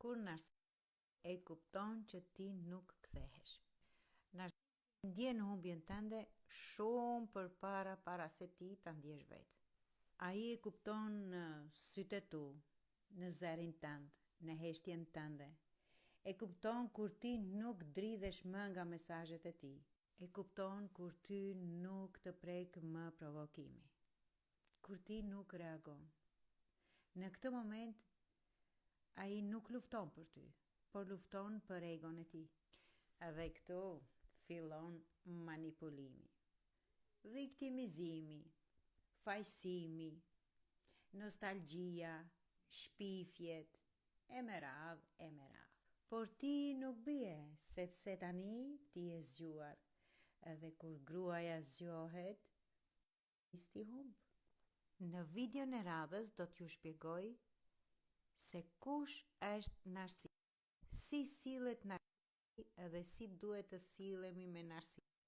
Kur narcisi e kupton që ti nuk kthehesh. Narcisi ndjen humbjen tënde shumë para se ti ta ndjesh vetë. Ai e kupton në sytë e tu, në zërin tënd, në heshtjen tënde. E kupton kur ti nuk dridhesh më nga mesazhet e tij. E kupton kur ty nuk të prek më provokimi. Kur ti nuk reagon. Në këtë moment, ai nuk lufton për ty, por lufton për egon e tij. Edhe këtu fillon manipulimi, viktimizimi, fajsimi, nostalgjia, shpifjet, e me radhë. Por ti nuk bie, sepse tani ti e zgjuar, edhe kur gruaja zgjohet, ti humb. Në videon e radhës do t'ju shpjegoj se kush është narcisi, si sillet narcisi edhe si duhet të sillemi me narcisi.